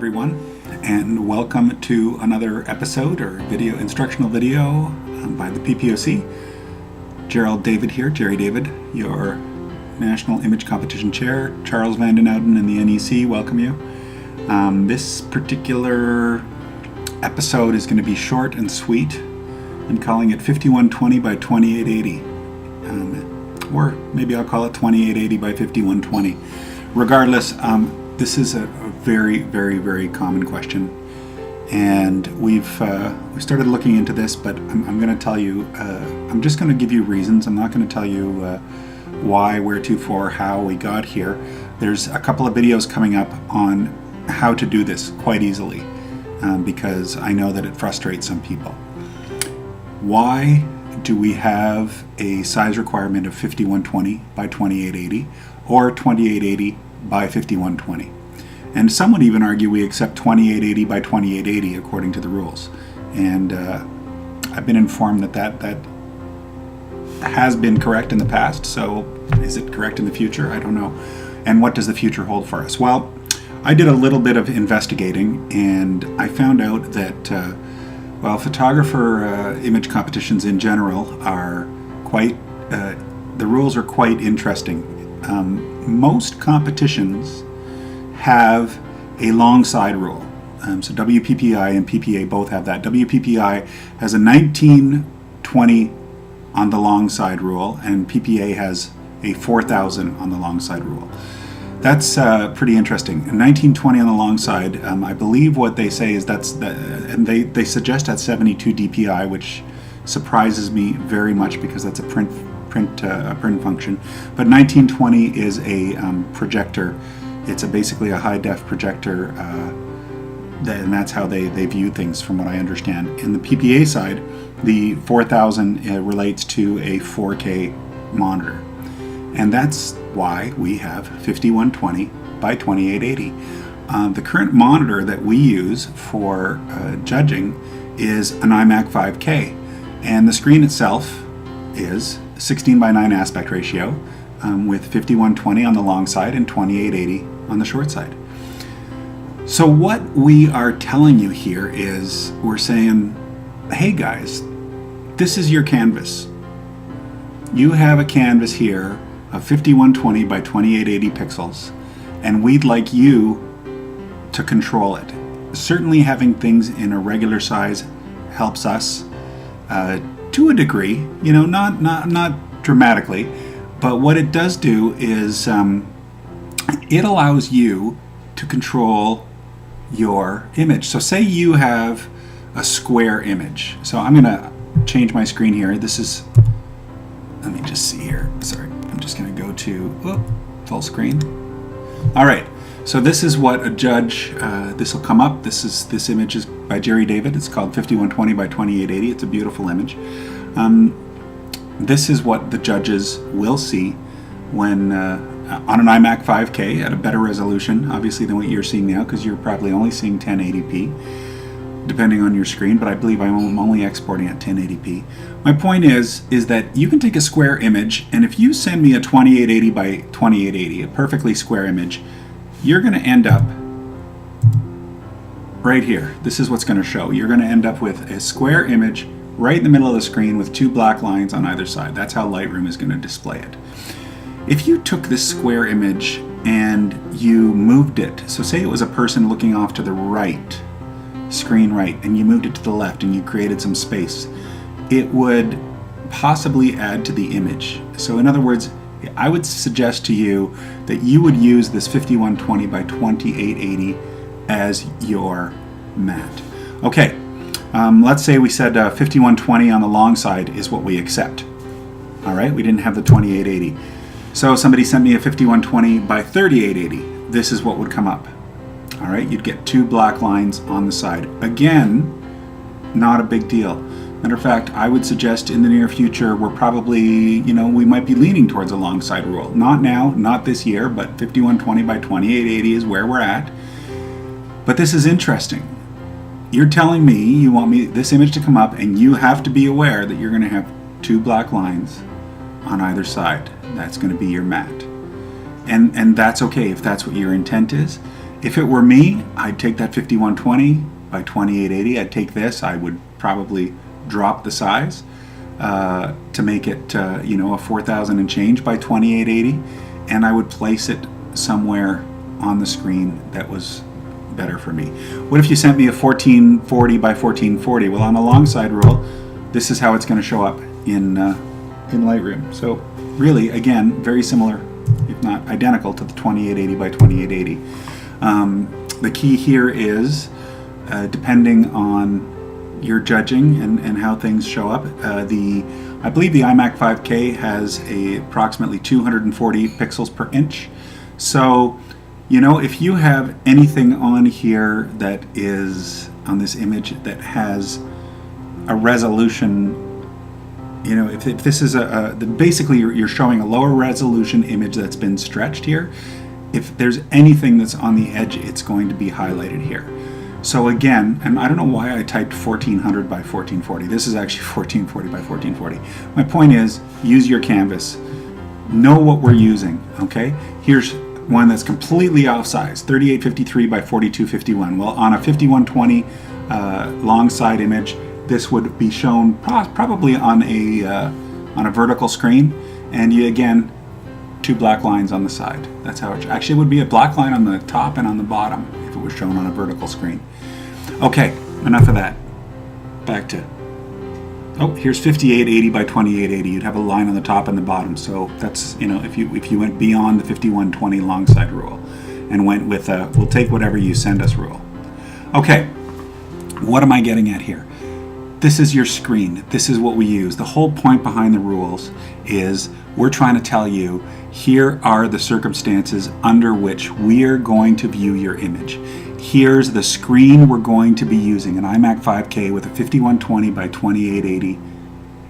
everyone, and welcome to another episode or instructional video by the PPOC. Gerald David here, Jerry David, your National Image Competition Chair. Charles Van Den Ouden and the NEC welcome you. This particular episode is going to be short and sweet. I'm calling it 5120 by 2880. Or maybe I'll call it 2880 by 5120. Regardless, this is a very, very, very common question, and we started looking into this. But I'm going to tell you. I'm just going to give you reasons. I'm not going to tell you why, where to, for, how we got here. There's a couple of videos coming up on how to do this quite easily, because I know that it frustrates some people. Why do we have a size requirement of 5120 by 2880 or 2880 by 5120? And some would even argue we accept 2880 by 2880 according to the rules. And I've been informed that has been correct in the past, so is it correct in the future? I don't know. And what does the future hold for us? Well, I did a little bit of investigating, and I found out that photographer image competitions in general are quite, the rules are quite interesting. Most competitions have a long side rule. So WPPI and PPA both have that. WPPI has a 1920 on the long side rule, and PPA has a 4000 on the long side rule. That's pretty interesting. 1920 on the long side, I believe what they say is and they suggest at 72 DPI, which surprises me very much because that's a print function. But 1920 is a projector. It's basically a high def projector, and that's how they view things, from what I understand. In the PPA side, the 4000 relates to a 4K monitor. And that's why we have 5120 by 2880. The current monitor that we use for judging is an iMac 5K, and the screen itself is 16 by 9 aspect ratio with 5120 on the long side and 2880 on the short side. So what we are telling you here is we're saying, hey guys, this is your canvas. You have a canvas here of 5120 by 2880 pixels, and we'd like you to control it. Certainly having things in a regular size helps us to a degree, not dramatically, but what it does do is it allows you to control your image. So say you have a square image. So I'm going to change my screen here. Let me just see here. Sorry. I'm just going to go to full screen. All right. So this is what a judge, this will come up. This image is by Jerry David. It's called 5120 by 2880. It's a beautiful image. This is what the judges will see when on an iMac 5K at a better resolution, obviously, than what you're seeing now, because you're probably only seeing 1080p, depending on your screen, but I believe I'm only exporting at 1080p. My point is that you can take a square image, and if you send me a 2880 by 2880, a perfectly square image, you're going to end up right here. This is what's going to show. You're going to end up with a square image right in the middle of the screen with two black lines on either side. That's how Lightroom is going to display it. If you took this square image and you moved it, so say it was a person looking off to the right, screen right, and you moved it to the left and you created some space, it would possibly add to the image. So in other words, I would suggest to you that you would use this 5120 by 2880 as your mat. Okay, let's say we said 5120 on the long side is what we accept. All right, we didn't have the 2880. So somebody sent me a 5120 by 3880. This is what would come up. All right, you'd get two black lines on the side. Again, not a big deal. Matter of fact, I would suggest in the near future, we're probably, we might be leaning towards a long side rule. Not now, not this year, but 5120 by 2880 is where we're at. But this is interesting. You're telling me you want this image to come up, and you have to be aware that you're going to have two black lines on either side. That's going to be your mat. And that's okay if that's what your intent is. If it were me, I'd take that 5120 by 2880. I'd take this. I would probably drop the size to make it, a 4000 and change by 2880, and I would place it somewhere on the screen that was better for me. What if you sent me a 1440 by 1440? Well, on a long side rule, this is how it's going to show up in Lightroom. So really, again, very similar, if not identical, to the 2880 by 2880. The key here is, depending on your judging and how things show up, I believe the iMac 5K has approximately 240 pixels per inch. So, if you have anything on here that is on this image that has a resolution, if this is basically you're showing a lower resolution image that's been stretched here. If there's anything that's on the edge, it's going to be highlighted here. So again, and I don't know why I typed 1400 by 1440. This is actually 1440 by 1440. My point is, use your canvas. Know what we're using, okay? Here's one that's completely off size, 3853 by 4251. Well, on a 5120 long side image, this would be shown probably on a vertical screen, and again, 2 black lines on the side. That's how it actually would be a black line on the top and on the bottom if it was shown on a vertical screen. Okay, enough of that. Back to, here's 5880 by 2880. You'd have a line on the top and the bottom. So that's, if you went beyond the 5120 long side rule and went with we'll take whatever you send us rule. Okay, what am I getting at here? This is your screen. This is what we use. The whole point behind the rules is we're trying to tell you, here are the circumstances under which we're going to view your image. Here's the screen we're going to be using, an iMac 5K with a 5120 by 2880,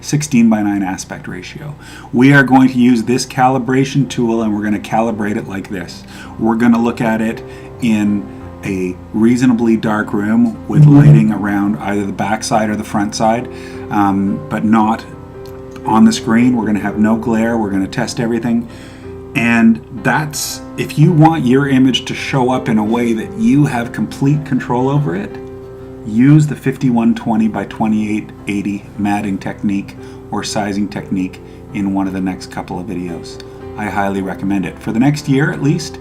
16:9 aspect ratio. We are going to use this calibration tool, and we're going to calibrate it like this. We're going to look at it in a reasonably dark room with lighting around either the back side or the front side, but not on the screen. We're going to have no glare. We're going to test everything. And that's, if you want your image to show up in a way that you have complete control over it, use the 5120 by 2880 matting technique or sizing technique in one of the next couple of videos. I highly recommend it. For the next year at least,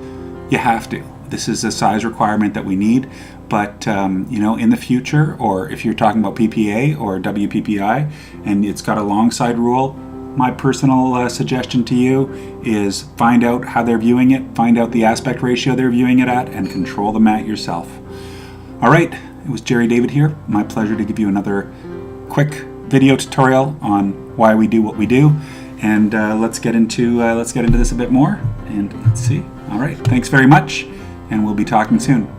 you have to. This is a size requirement that we need, but in the future, or if you're talking about PPA or WPPI and it's got a long side rule, my personal suggestion to you is find out how they're viewing it, find out the aspect ratio they're viewing it at, and control the mat yourself. All right, it was Jerry David here. My pleasure to give you another quick video tutorial on why we do what we do, and let's get into this a bit more. And let's see. All right, thanks very much, and we'll be talking soon.